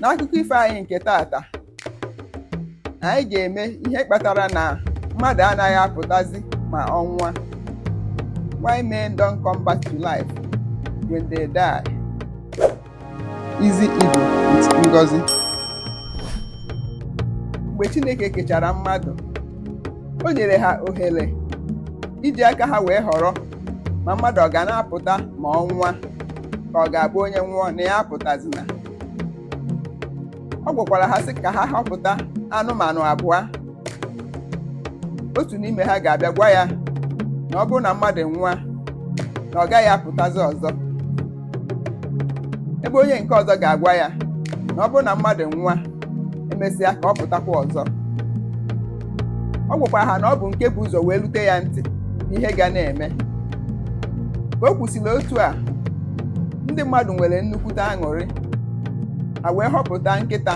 N'akụkọ ifo anyị nke tata, anyị ga-eme ihe kpatara na mmadụ anaghị apụtazi ma ọ nwụọ. Why men don't come back to life when they die. Easy Igbo with Ngozi. Mgbe Chineke kechara mmadụ, o nyere ha ohere iji aka ha wee họrọ ma mmadụ ọ ga na-apụta ma ọ nwụọ ka ọ ga-abụ onye nwụọ na ya apụtazina. Ọ gwakwara ha sị ka ha họpụta anụmanụ abụọ. Otu n'ime ha ga-abịa gwa ya na ọ bụrụ na mmadụ nwụọ na ọ gaghị apụtazi ọzọ, ebe onye nke ọzọ ga-agwa ya na ọ bụrụ na mmadụ nwụọ emesịa ka ọ pụtakwa ọzọ. Ọ gwakwara ha na ọ bụ nke bụ ụzọ wee lute ya ntị n'ihe ga na-eme. Ka o kwusịrị otu a, ndị mmadụ nwere nnukwute aṅụrị. Ha wee họpụta nkịta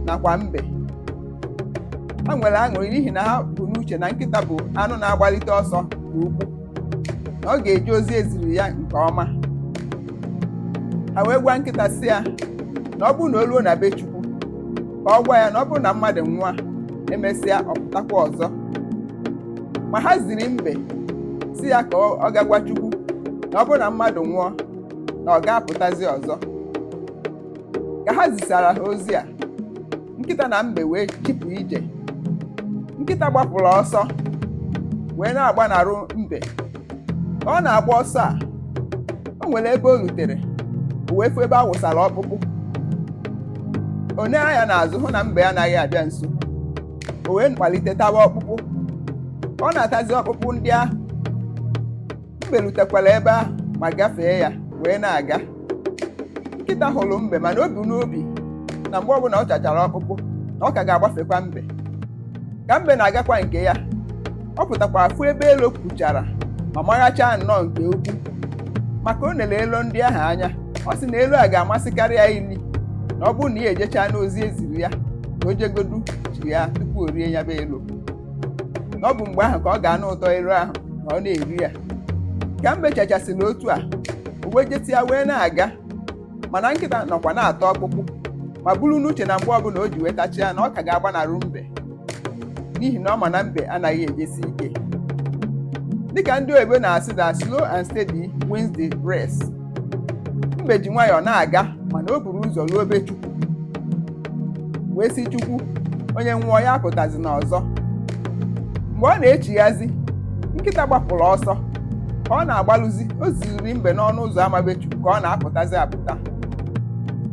nakwa mbe. Ha nwere aṅụrị n'ihi na ha bụ n'uche na nkịta bụ anụ na-agbalite ọsọ nke ukwuu, na ọ ga-eje ozi eziri ya nke ọma. Ha wee gwa nkịta sị ya na ọ bụrụ na o ruo na be Chukwu ka ọ gwa ya na ọ bụrụ na mmadụ nwụọ emesịa ọ pụtakwa ọzọ. Ma ha ziri mbe si ya ka ọ ga-gwa Chukwu na ọ bụrụ na mmadụ nwụọ na ọ ga-apụtazi ọzọ. Ka ha zisara ha ozi a, nkịta na mbe wee chịpụ ije. Nkịta gbapụrụ ọsọ wee na-agbanarụ mbe. Ka ọ na-agba ọsọ a, o nwere ebe o rutere, o wee fụ ebe a wụsara ọkpụkpụ. O nee anya n'azụ hụ na mbe anaghị abịa nso. O wee kwalite tawa ọkpụkpụ. Ka ọ na-atazi ọkpụkpụ ndị ahụ, mbe rutekwara ebe ahụ ma gafee ya wee na-aga. Nkịta hụrụ mbe mana o bu n'obi na mgbe ọbụla ọ chachara ọkpụkpụ na ọ ka ga-agbafekwa mbe. Ka mbe na-agakwa nke ya, ọ pụtakwara afụ ebe elo kwuchara ma marachaa nnọọ nke ukwuu. Maka o lere elo ndị ahụ anya, ọ sị na elu a ga-amasịkarị ya ili na ọ bụrụ na ya ejechaa n'ozi eziri ya ka o jegodu ji ya tupu o rie ya bụ elo. Na ọ bụ mgbe ahụ ka ọ ga-anụ ụtọ elu ahụ na ọ na-eri ya. Ka mbe chachasịrị otu a, o wee jeti ya wee na-aga. Mana nkịta nọkwa na-atọ ọkpụkpụ ma buru n'uche na mgbe ọbụla o ji wetachia na ọ ka ga-agbanarụ mbe, n'ihi na ọ ma na mbe anaghị ejesi ike. Dịka ndị oyibo na-asị that slow and steady wins the race. Mbe ji nwayọọ na-aga mana o buru ụzọ ruo be Chukwu wee sị Chukwu onye nwụọ ya apụtazi n'ọzọ. Mgbe ọ na-echighazi, nkịta gbapụrụ ọsọ. Ka ọ na-agbalụzi, o ziri mbe n'ọnụ ụzọ ama be Chukwu ka ọ na-apụtazi apụta.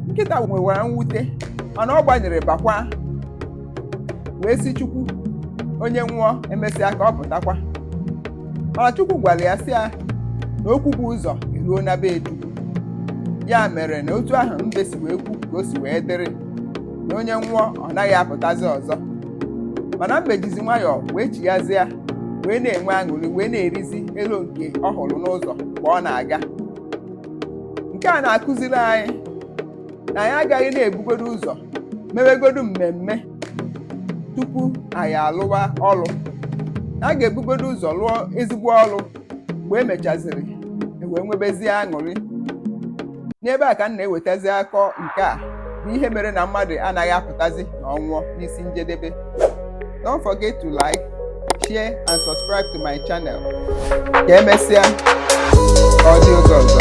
Nkịta nwewara mwute mana ọ gbanyere bakwa wee sị Chukwu onye nwụọ emesịa ka ọ pụtakwa. Mana Chukwu gwara ya sị ya na okwu bụ ụzọ eruo na be Chukwu. Ya mere na otu ahụ mbe si wee kwu ka o si wee dịrị, na onye nwụọ ọ naghị apụtazi ọzọ. Mana mbe jizi nwayọọ wee chighazie wee na-enwe aṅụrị wee na-erizi elo nke ọ hụrụ n'ụzọ mgbe ọ na-aga. Nke a na-akụziri anyị na anyị agaghị na-ebugodo ụzọ mewegodu mmemme tupu anyị alụwa ọrụ. Na a ga-ebugodo ụzọ lụọ ezigbo ọrụ mgbe e mechaziri wee nwebezie aṅụrị. N'ebe a ka m na-ewetazi akọ nke a bụ ihe mere na mmadụ anaghị apụtazi na ọ nwụọ n'isi njedebe. Don't forget to like, share and subscribe to my channel. Ka emesịa, ọ dị oge ọzọ.